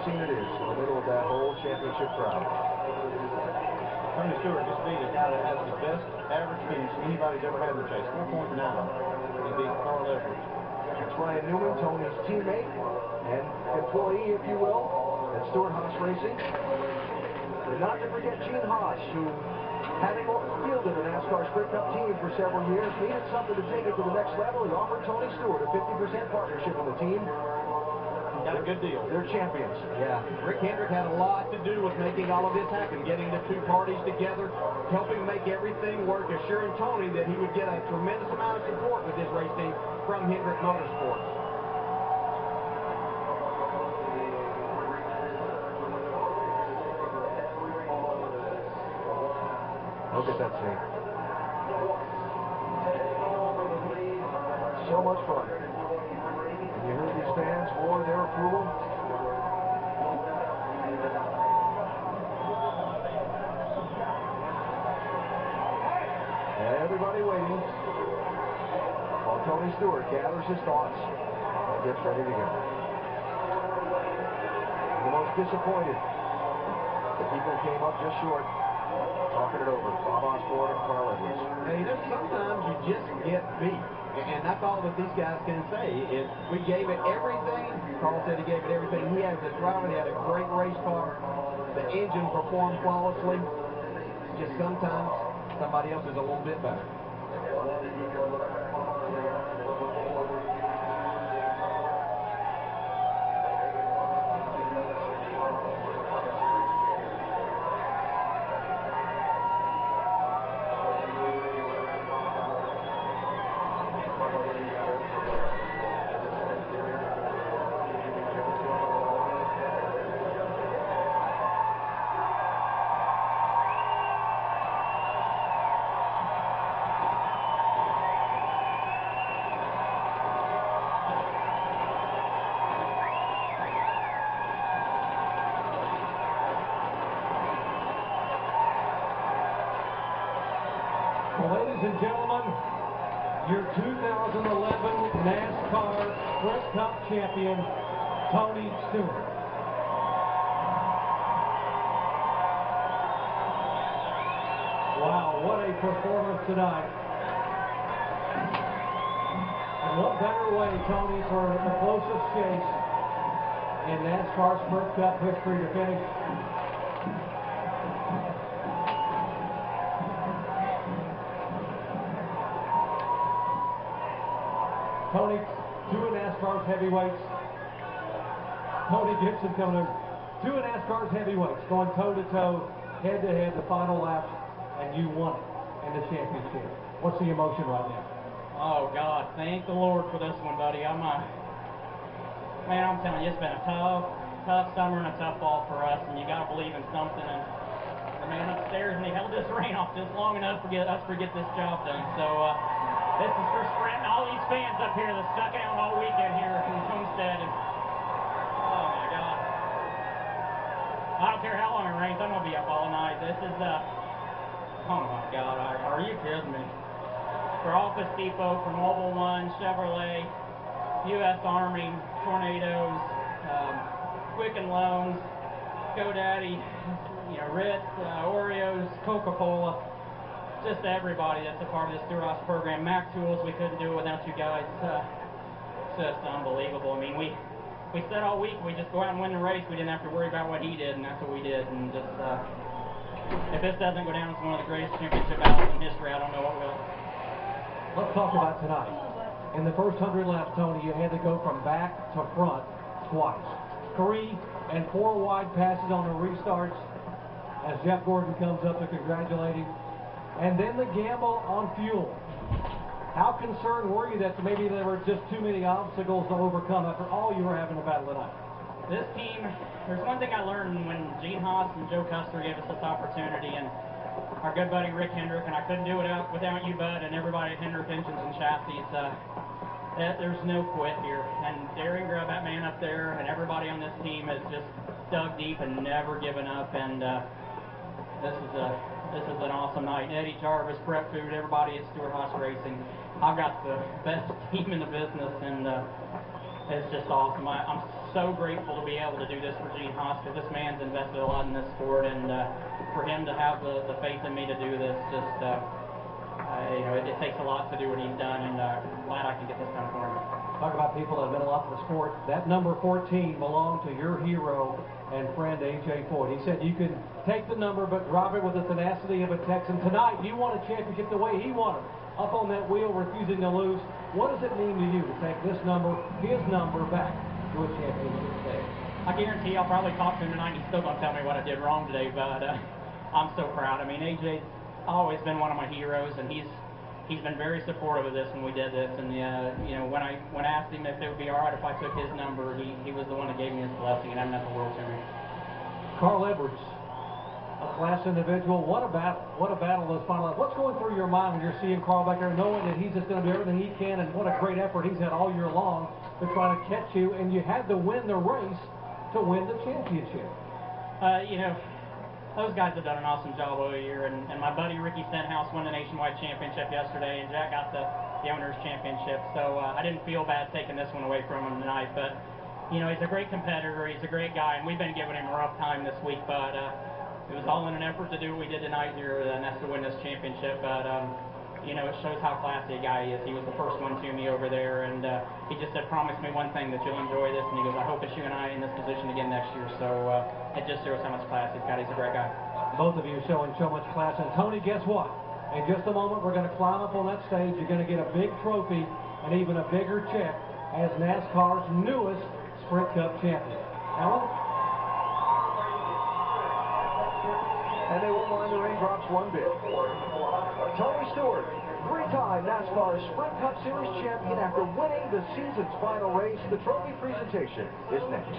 scene it is, in the middle of that whole championship crowd. Tony Stewart just beat a guy that has the best average finish anybody's ever had in the chase, 4.9. He beat Carl Edwards. That's Ryan Newman, Tony's teammate and employee, if you will, at Stewart-Haas Racing. And not to forget Gene Haas, who, having fielded a NASCAR Sprint Cup team for several years, needed something to take it to the next level. He offered Tony Stewart a 50% partnership in the team. Got a good deal. They're champions. Yeah, Rick Hendrick had a lot to do with making all of this happen, getting the two parties together, helping make everything work, assuring Tony that he would get a tremendous amount of support with his race team from Hendrick Motorsports. Look at that scene. So much fun. And you heard these fans roar their approval. Everybody waiting while Tony Stewart gathers his thoughts and gets ready to go. The most disappointed, the people came up just short. Talking it over, Bob Osborne and Carl Edwards. Hey, you know, sometimes you just get beat. And that's all that these guys can say is we gave it everything. Carl said he gave it everything. He had the driver, he had a great race car. The engine performed flawlessly. Just sometimes somebody else is a little bit better. Ladies and gentlemen, your 2011 NASCAR Sprint Cup champion, Tony Stewart. Wow, what a performance tonight. And what better way, Tony, for the closest chase in NASCAR Sprint Cup history to finish. Tony, two of NASCAR's heavyweights. Tony Gibson coming in. Two of NASCAR's heavyweights going toe-to-toe, head-to-head, the final lap, and you won it in the championship. What's the emotion right now? Oh, God, thank the Lord for this one, buddy. Man, I'm telling you, it's been a tough summer and a tough fall for us, and you got to believe in something. And the man upstairs, and he held this rain off just long enough for us to get this job done. So, this is for Sprint and all these fans up here that stuck it out all weekend here in Homestead. And, oh, my God. I don't care how long it rains. I'm going to be up all night. This is, oh, my God. Are you kidding me? For Office Depot, for Mobile One, Chevrolet, U.S. Army, Tornadoes, Quicken Loans, GoDaddy, you know, Ritz, Oreos, Coca-Cola. Just everybody that's a part of this Stewart-Haas program. Mac Tools, we couldn't do it without you guys. It's just unbelievable. I mean, we said all week we just go out and win the race. We didn't have to worry about what he did, and that's what we did. And just if this doesn't go down as one of the greatest championship battles in history, I don't know what will. Let's talk about tonight. In the first 100 laps, Tony, you had to go from back to front twice. 3 and 4 wide passes on the restarts as Jeff Gordon comes up to congratulate him. And then the gamble on fuel. How concerned were you that maybe there were just too many obstacles to overcome after all you were having to battle tonight? This team, there's one thing I learned when Gene Haas and Joe Custer gave us this opportunity, and our good buddy Rick Hendrick, and I couldn't do it without you, Bud, and everybody at Hendrick Engines and Chassis. There's no quit here. And Daring Grubb, that man up there, and everybody on this team has just dug deep and never given up. And this is an awesome night. Eddie Jarvis, Prep Food, everybody at Stewart-Haas Racing. I've got the best team in the business, and It's just awesome. I'm so grateful to be able to do this for Gene Haas, because this man's invested a lot in this sport, and for him to have the faith in me to do this, just you know, it takes a lot to do what he's done, and glad I can get this done for him. Talk about people that have been a lot to the sport. That number 14 belonged to your hero and friend A.J. Foyt. He said you can take the number but drop it with the tenacity of a Texan. Tonight, you won a championship the way he won it, up on that wheel, refusing to lose. What does it mean to you to take this number, his number, back to a championship stage? I guarantee I'll probably talk to him tonight, and he's still going to tell me what I did wrong today, but I'm so proud. I mean, AJ's always been one of my heroes, and he's been very supportive of this when we did this. And you know, when I asked him if it would be all right if I took his number, he was the one that gave me his blessing, and that meant the world to me. Carl Edwards, a class individual. What a battle those final. What's going through your mind when you're seeing Carl back there, knowing that he's just going to do everything he can, and what a great effort he's had all year long to try to catch you, and you had to win the race to win the championship. You know, those guys have done an awesome job all year, and my buddy Ricky Stenhouse won the nationwide championship yesterday, and Jack got the owner's championship. So I didn't feel bad taking this one away from him tonight, but you know, he's a great competitor, he's a great guy, and we've been giving him a rough time this week, but it was all in an effort to do what we did tonight here, and that's to win this championship. But you know, it shows how classy a guy he is. He was the first one to me over there, and he just said, promise me one thing, that you'll enjoy this, and he goes, I hope it's you and I in this position again next year. So it just shows how much class he's got. He's a great guy. Both of you showing so much class. And Tony, guess what? In just a moment, we're going to climb up on that stage. You're going to get a big trophy and even a bigger check as NASCAR's newest Sprint Cup champion. Alan? And they won't mind the raindrops one bit. Tony Stewart, three-time NASCAR Sprint Cup Series champion after winning the season's final race. The trophy presentation is next.